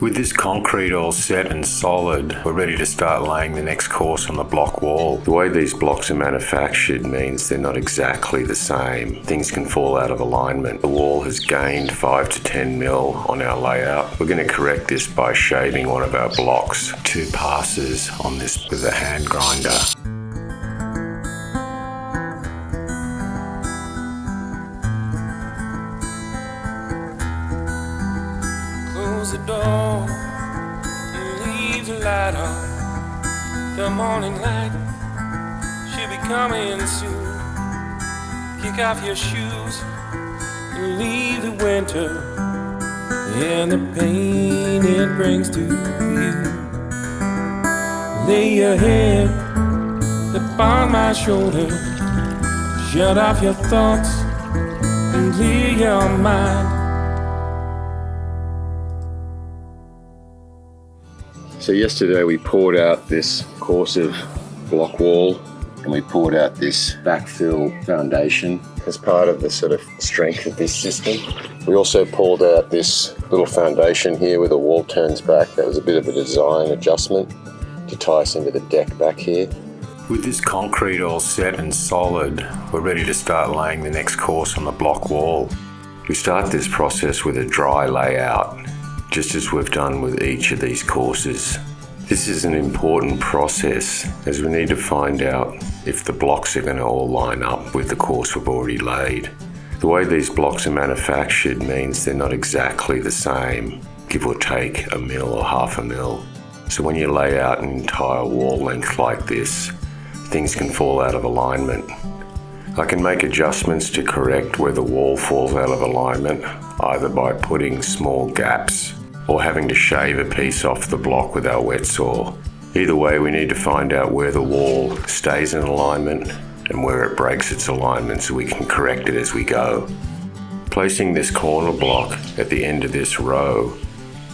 With this concrete all set and solid, we're ready to start laying the next course on the block wall. The way these blocks are manufactured means they're not exactly the same. Things can fall out of alignment. The wall has gained 5 to 10 mil on our layout. We're going to correct this by shaving one of our blocks 2 passes on this with a hand grinder. Close the door and leave the light on. The morning light should be coming soon. Kick off your shoes and leave the winter and the pain it brings to you. Lay your head upon my shoulder. Shut off your thoughts and clear your mind. So yesterday we poured out this course of block wall and we poured out this backfill foundation as part of the sort of strength of this system. We also pulled out this little foundation here where the wall turns back. That was a bit of a design adjustment to tie us into the deck back here. With this concrete all set and solid, we're ready to start laying the next course on the block wall. We start this process with a dry layout, just as we've done with each of these courses. This is an important process as we need to find out if the blocks are going to all line up with the course we've already laid. The way these blocks are manufactured means they're not exactly the same, give or take a mil or half a mil. So when you lay out an entire wall length like this, things can fall out of alignment. I can make adjustments to correct where the wall falls out of alignment, either by putting small gaps or having to shave a piece off the block with our wet saw. Either way, we need to find out where the wall stays in alignment and where it breaks its alignment so we can correct it as we go. Placing this corner block at the end of this row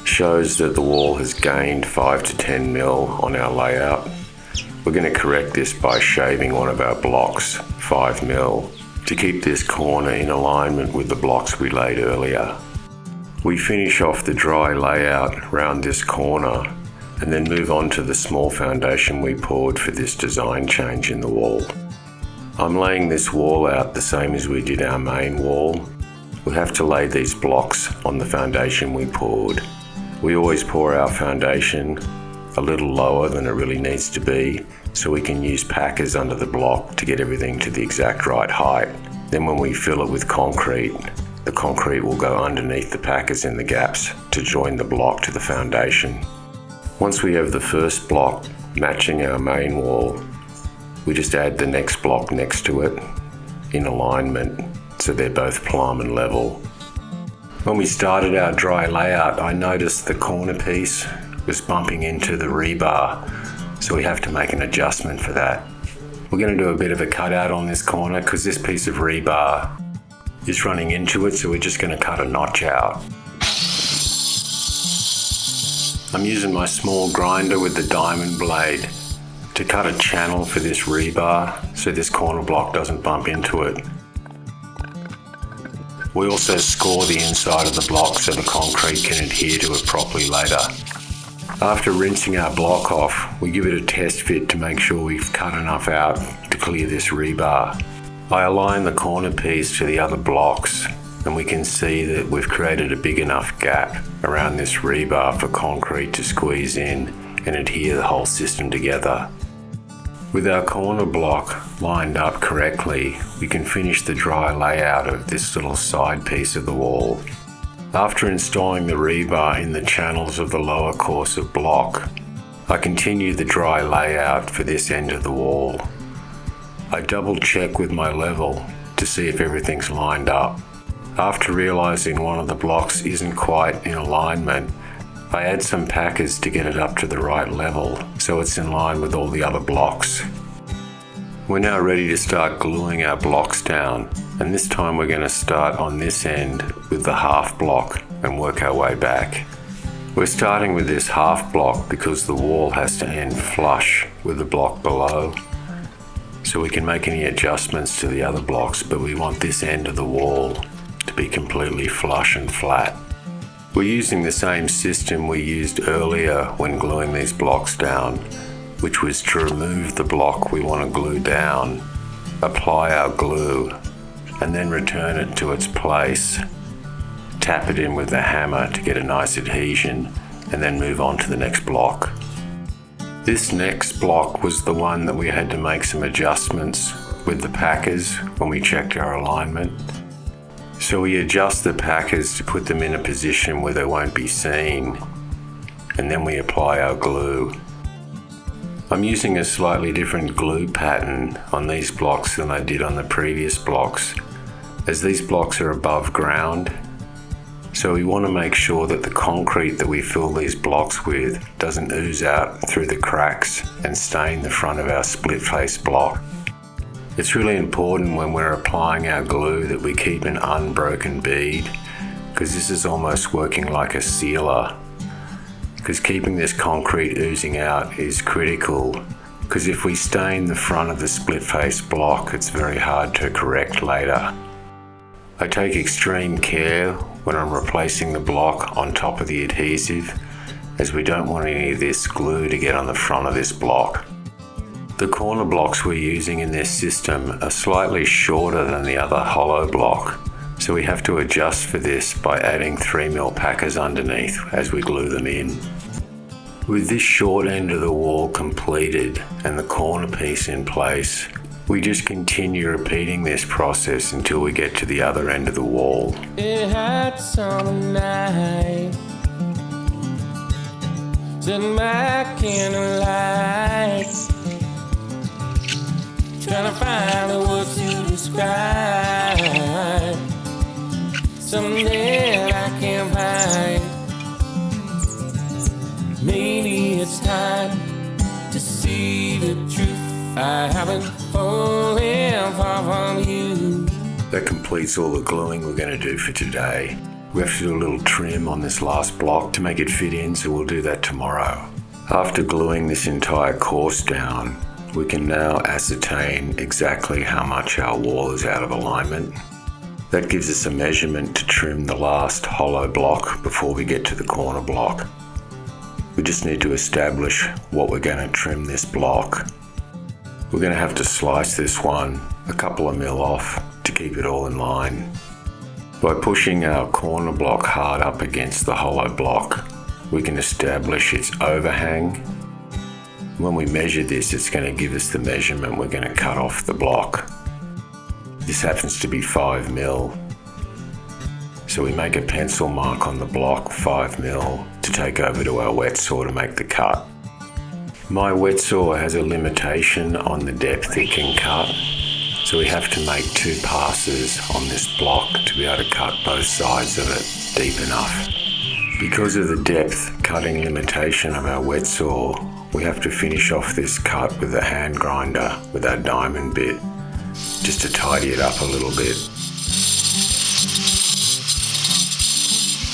shows that the wall has gained 5 to 10 mil on our layout. We're going to correct this by shaving one of our blocks 5 mil to keep this corner in alignment with the blocks we laid earlier. We finish off the dry layout around this corner and then move on to the small foundation we poured for this design change in the wall. I'm laying this wall out the same as we did our main wall. We have to lay these blocks on the foundation we poured. We always pour our foundation a little lower than it really needs to be so we can use packers under the block to get everything to the exact right height. Then when we fill it with concrete, the concrete will go underneath the packers in the gaps to join the block to the foundation. Once we have the first block matching our main wall, we just add the next block next to it in alignment so they're both plumb and level. When we started our dry layout, I noticed the corner piece was bumping into the rebar, so we have to make an adjustment for that. We're going to do a bit of a cutout on this corner because this piece of rebar is running into it, so we're just going to cut a notch out. I'm using my small grinder with the diamond blade to cut a channel for this rebar so this corner block doesn't bump into it. We also score the inside of the block so the concrete can adhere to it properly later. After rinsing our block off, we give it a test fit to make sure we've cut enough out to clear this rebar. I align the corner piece to the other blocks and we can see that we've created a big enough gap around this rebar for concrete to squeeze in and adhere the whole system together. With our corner block lined up correctly, we can finish the dry layout of this little side piece of the wall. After installing the rebar in the channels of the lower course of block, I continue the dry layout for this end of the wall. I double check with my level to see if everything's lined up. After realizing one of the blocks isn't quite in alignment, I add some packers to get it up to the right level so it's in line with all the other blocks. We're now ready to start gluing our blocks down, and this time we're going to start on this end with the half block and work our way back. We're starting with this half block because the wall has to end flush with the block below, so we can make any adjustments to the other blocks, but we want this end of the wall to be completely flush and flat. We're using the same system we used earlier when gluing these blocks down, which was to remove the block we want to glue down, apply our glue, and then return it to its place. Tap it in with the hammer to get a nice adhesion, and then move on to the next block. This next block was the one that we had to make some adjustments with the packers when we checked our alignment. So we adjust the packers to put them in a position where they won't be seen, and then we apply our glue. I'm using a slightly different glue pattern on these blocks than I did on the previous blocks, as these blocks are above ground. So we want to make sure that the concrete that we fill these blocks with doesn't ooze out through the cracks and stain the front of our split face block. It's really important when we're applying our glue that we keep an unbroken bead, because this is almost working like a sealer. Because keeping this concrete oozing out is critical, because if we stain the front of the split face block, it's very hard to correct later. I take extreme care when I'm replacing the block on top of the adhesive, as we don't want any of this glue to get on the front of this block. The corner blocks we're using in this system are slightly shorter than the other hollow block, so we have to adjust for this by adding 3mm packers underneath as we glue them in. With this short end of the wall completed and the corner piece in place, we just continue repeating this process until we get to the other end of the wall. It had summer night, sitting back in the light, trying to find the words to describe something that I can't find. Maybe it's time to see the truth. I haven't fallen far from you. That completes all the gluing we're going to do for today. We have to do a little trim on this last block to make it fit in, so we'll do that tomorrow. After gluing this entire course down, we can now ascertain exactly how much our wall is out of alignment. That gives us a measurement to trim the last hollow block before we get to the corner block. We just need to establish what we're going to trim this block. We're going to have to slice this one a couple of mil off to keep it all in line. By pushing our corner block hard up against the hollow block, we can establish its overhang. When we measure this, it's going to give us the measurement we're going to cut off the block. This happens to be 5mm. So we make a pencil mark on the block, 5mm, to take over to our wet saw to make the cut. My wet saw has a limitation on the depth it can cut, so we have to make 2 passes on this block to be able to cut both sides of it deep enough. Because of the depth cutting limitation of our wet saw, we have to finish off this cut with a hand grinder with our diamond bit, just to tidy it up a little bit.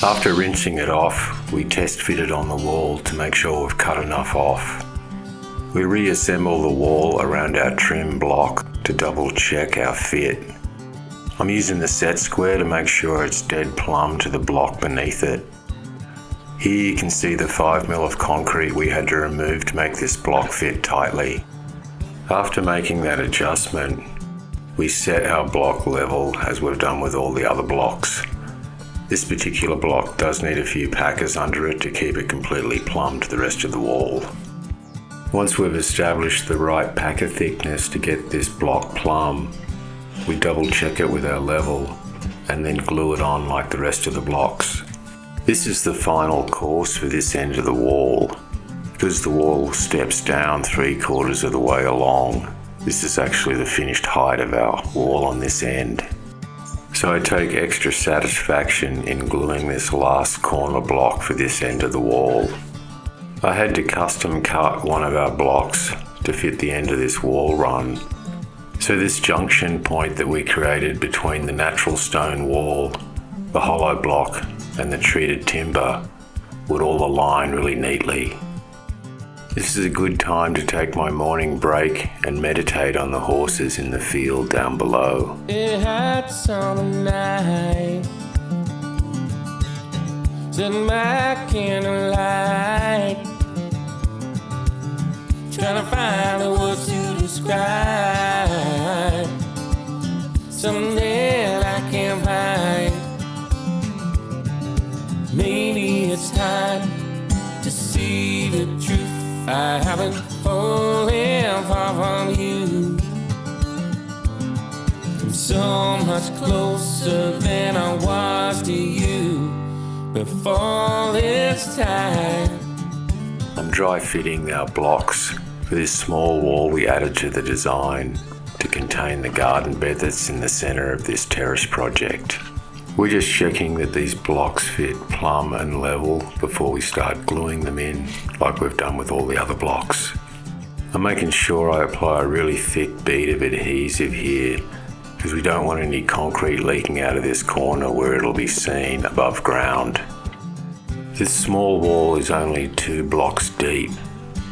After rinsing it off, we test fit it on the wall to make sure we've cut enough off. We reassemble the wall around our trim block to double check our fit. I'm using the set square to make sure it's dead plumb to the block beneath it. Here you can see the 5mm of concrete we had to remove to make this block fit tightly. After making that adjustment, we set our block level as we've done with all the other blocks. This particular block does need a few packers under it to keep it completely plumb to the rest of the wall. Once we've established the right packer thickness to get this block plumb, we double check it with our level and then glue it on like the rest of the blocks. This is the final course for this end of the wall. Because the wall steps down 3/4 of the way along, this is actually the finished height of our wall on this end. So I take extra satisfaction in gluing this last corner block for this end of the wall. I had to custom cut one of our blocks to fit the end of this wall run. So this junction point that we created between the natural stone wall, the hollow block and the treated timber would all align really neatly. This is a good time to take my morning break and meditate on the horses in the field down below. It had summer night, sitting back in the light, trying to find the words to describe something that I can't find. Maybe it's time to see the truth. I haven't fallen far from you. I'm so much closer than I was to you before this time. I'm dry fitting our blocks for this small wall we added to the design to contain the garden bed that's in the centre of this terrace project. We're just checking that these blocks fit plumb and level before we start gluing them in like we've done with all the other blocks. I'm making sure I apply a really thick bead of adhesive here because we don't want any concrete leaking out of this corner where it'll be seen above ground. This small wall is only 2 blocks deep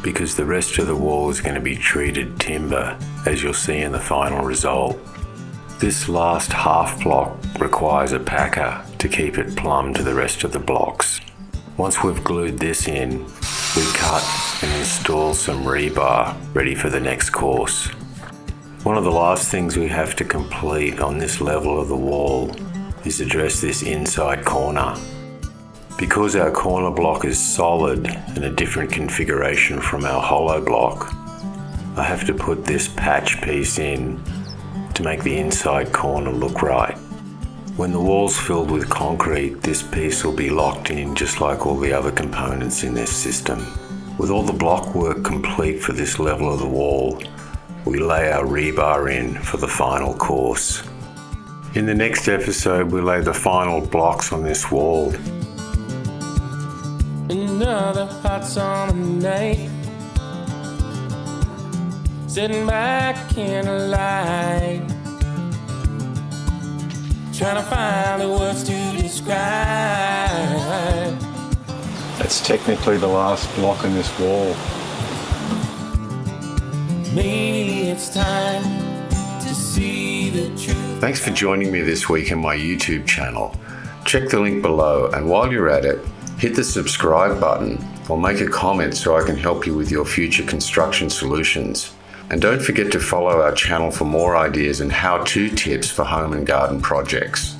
because the rest of the wall is going to be treated timber, as you'll see in the final result. This last half block requires a packer to keep it plumb to the rest of the blocks. Once we've glued this in, we cut and install some rebar ready for the next course. One of the last things we have to complete on this level of the wall is address this inside corner. Because our corner block is solid and a different configuration from our hollow block, I have to put this patch piece in to make the inside corner look right. When the wall's filled with concrete, this piece will be locked in just like all the other components in this system. With all the block work complete for this level of the wall, we lay our rebar in for the final course. In the next episode, we lay the final blocks on this wall. Another hot summer night, sitting back in the light, trying to find the words to describe. That's technically the last block in this wall. Maybe it's time to see the truth. Thanks for joining me this week in my YouTube channel. Check the link below, and while you're at it, hit the subscribe button or make a comment so I can help you with your future construction solutions. And don't forget to follow our channel for more ideas and how-to tips for home and garden projects.